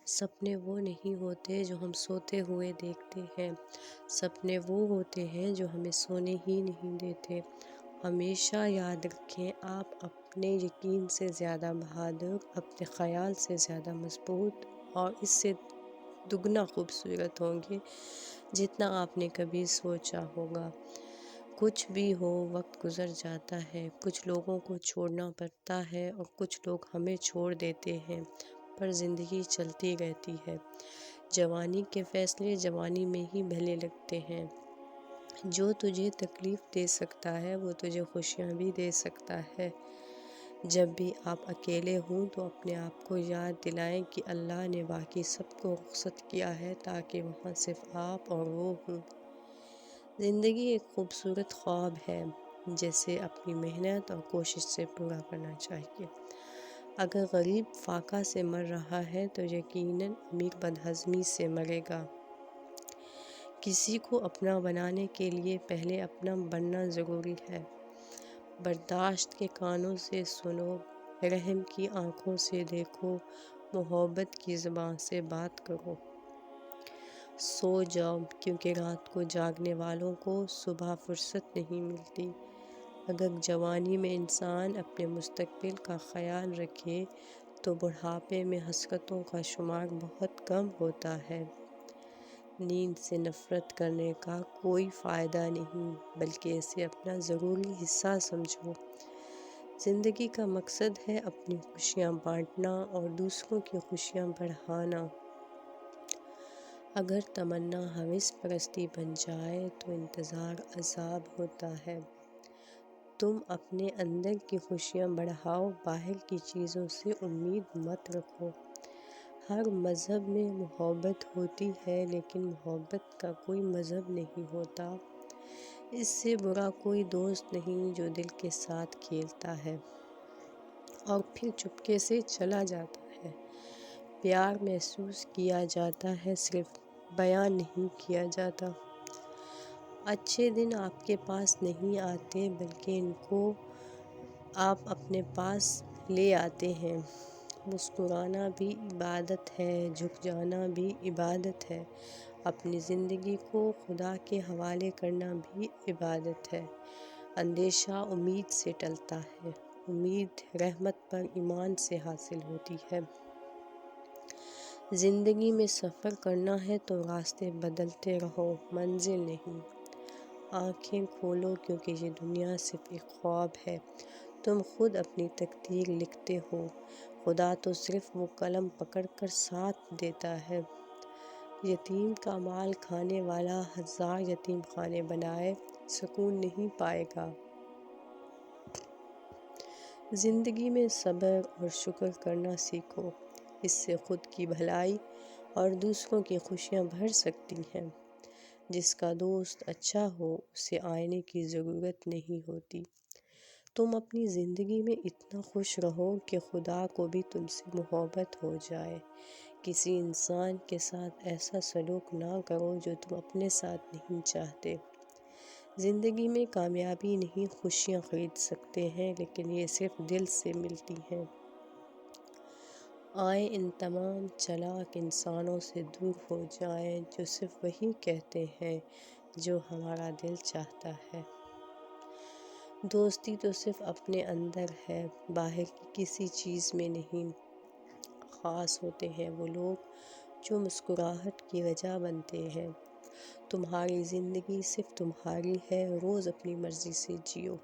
سپنے وہ نہیں ہوتے جو ہم سوتے ہوئے دیکھتے ہیں، سپنے وہ ہوتے ہیں جو ہمیں سونے ہی نہیں دیتے۔ ہمیشہ یاد رکھیں، آپ اپنے یقین سے زیادہ بہادر، اپنے خیال سے زیادہ مضبوط اور اس سے دگنا خوبصورت ہوں گے جتنا آپ نے کبھی سوچا ہوگا۔ کچھ بھی ہو، وقت گزر جاتا ہے، کچھ لوگوں کو چھوڑنا پڑتا ہے اور کچھ لوگ ہمیں چھوڑ دیتے ہیں، پر زندگی چلتی رہتی ہے۔ جوانی کے فیصلے جوانی میں ہی بھلے لگتے ہیں۔ جو تجھے تکلیف دے سکتا ہے وہ تجھے خوشیاں بھی دے سکتا ہے۔ جب بھی آپ اکیلے ہوں تو اپنے آپ کو یاد دلائیں کہ اللہ نے باقی سب کو رخصت کیا ہے تاکہ وہاں صرف آپ اور وہ ہوں۔ زندگی ایک خوبصورت خواب ہے جسے اپنی محنت اور کوشش سے پورا کرنا چاہیے۔ اگر غریب فاقہ سے مر رہا ہے تو یقیناً امیر بدہضمی سے مرے گا۔ کسی کو اپنا بنانے کے لیے پہلے اپنا بننا ضروری ہے۔ برداشت کے کانوں سے سنو، رحم کی آنکھوں سے دیکھو، محبت کی زبان سے بات کرو۔ سو جاؤ، کیونکہ رات کو جاگنے والوں کو صبح فرصت نہیں ملتی۔ اگر جوانی میں انسان اپنے مستقبل کا خیال رکھے تو بڑھاپے میں حسرتوں کا شمار بہت کم ہوتا ہے۔ نیند سے نفرت کرنے کا کوئی فائدہ نہیں، بلکہ اسے اپنا ضروری حصہ سمجھو۔ زندگی کا مقصد ہے اپنی خوشیاں بانٹنا اور دوسروں کی خوشیاں بڑھانا۔ اگر تمنا ہوس پرستی بن جائے تو انتظار عذاب ہوتا ہے۔ تم اپنے اندر کی خوشیاں بڑھاؤ، باہر کی چیزوں سے امید مت رکھو۔ ہر مذہب میں محبت ہوتی ہے، لیکن محبت کا کوئی مذہب نہیں ہوتا۔ اس سے برا کوئی دوست نہیں جو دل کے ساتھ کھیلتا ہے اور پھر چپکے سے چلا جاتا ہے۔ پیار محسوس کیا جاتا ہے، صرف بیان نہیں کیا جاتا۔ اچھے دن آپ کے پاس نہیں آتے، بلکہ ان کو آپ اپنے پاس لے آتے ہیں۔ مسکرانا بھی عبادت ہے، جھک جانا بھی عبادت ہے، اپنی زندگی کو خدا کے حوالے کرنا بھی عبادت ہے۔ اندیشہ امید سے ٹلتا ہے، امید رحمت پر ایمان سے حاصل ہوتی ہے۔ زندگی میں سفر کرنا ہے تو راستے بدلتے رہو، منزل نہیں۔ آنکھیں کھولو، کیونکہ یہ دنیا صرف ایک خواب ہے۔ تم خود اپنی تقدیر لکھتے ہو، خدا تو صرف وہ قلم پکڑ کر ساتھ دیتا ہے۔ یتیم کا مال کھانے والا 1000 یتیم خانے بنائے، سکون نہیں پائے گا۔ زندگی میں صبر اور شکر کرنا سیکھو، اس سے خود کی بھلائی اور دوسروں کی خوشیاں بڑھ سکتی ہیں۔ جس کا دوست اچھا ہو اسے آئینے کی ضرورت نہیں ہوتی۔ تم اپنی زندگی میں اتنا خوش رہو کہ خدا کو بھی تم سے محبت ہو جائے۔ کسی انسان کے ساتھ ایسا سلوک نہ کرو جو تم اپنے ساتھ نہیں چاہتے۔ زندگی میں کامیابی نہیں خوشیاں خرید سکتے ہیں، لیکن یہ صرف دل سے ملتی ہیں۔ آئیں ان تمام چالاک انسانوں سے دور ہو جائیں جو صرف وہی کہتے ہیں جو ہمارا دل چاہتا ہے۔ دوستی تو صرف اپنے اندر ہے، باہر کی کسی چیز میں نہیں۔ خاص ہوتے ہیں وہ لوگ جو مسکراہٹ کی وجہ بنتے ہیں۔ تمہاری زندگی صرف تمہاری ہے، روز اپنی مرضی سے جیو۔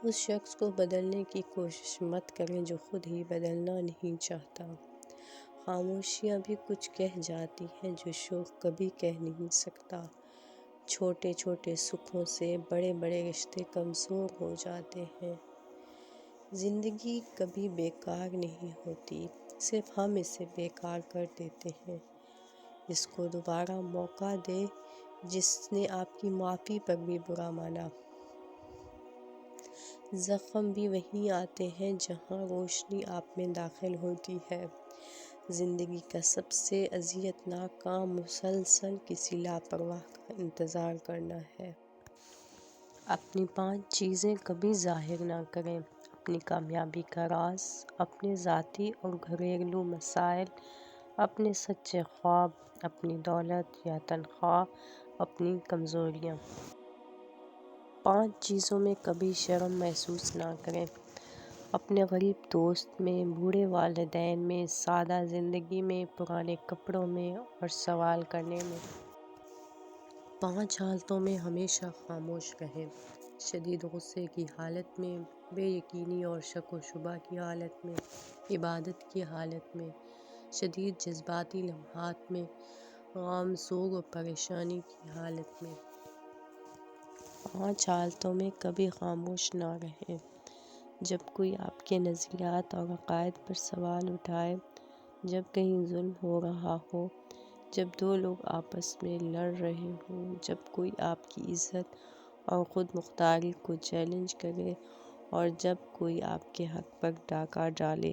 اس شخص کو بدلنے کی کوشش مت کریں جو خود ہی بدلنا نہیں چاہتا۔ خاموشیاں بھی کچھ کہہ جاتی ہیں جو شوق کبھی کہہ نہیں سکتا۔ چھوٹے چھوٹے سکھوں سے بڑے بڑے رشتے کمزور ہو جاتے ہیں۔ زندگی کبھی بیکار نہیں ہوتی، صرف ہم اسے بیکار کر دیتے ہیں۔ اس کو دوبارہ موقع دے جس نے آپ کی معافی پر بھی برا مانا۔ زخم بھی وہیں آتے ہیں جہاں روشنی آپ میں داخل ہوتی ہے۔ زندگی کا سب سے اذیت ناک کام مسلسل کسی لاپرواہ کا انتظار کرنا ہے۔ اپنی 5 چیزیں کبھی ظاہر نہ کریں۔ اپنی کامیابی کا راز، اپنے ذاتی اور گھریلو مسائل، اپنے سچے خواب، اپنی دولت یا تنخواہ، اپنی کمزوریاں۔ 5 چیزوں میں کبھی شرم محسوس نہ کریں: اپنے غریب دوست میں، بوڑھے والدین میں، سادہ زندگی میں، پرانے کپڑوں میں اور سوال کرنے میں۔ 5 حالتوں میں ہمیشہ خاموش رہیں: شدید غصے کی حالت میں، بے یقینی اور شک و شبہ کی حالت میں، عبادت کی حالت میں، شدید جذباتی لمحات میں، غم، سوگ اور پریشانی کی حالت میں۔ 5 حالتوں میں کبھی خاموش نہ رہیں: جب کوئی آپ کے نظریات اور عقائد پر سوال اٹھائے، جب کہیں ظلم ہو رہا ہو، جب 2 لوگ آپس میں لڑ رہے ہوں، جب کوئی آپ کی عزت اور خود مختاری کو چیلنج کرے اور جب کوئی آپ کے حق پر ڈاکہ ڈالے۔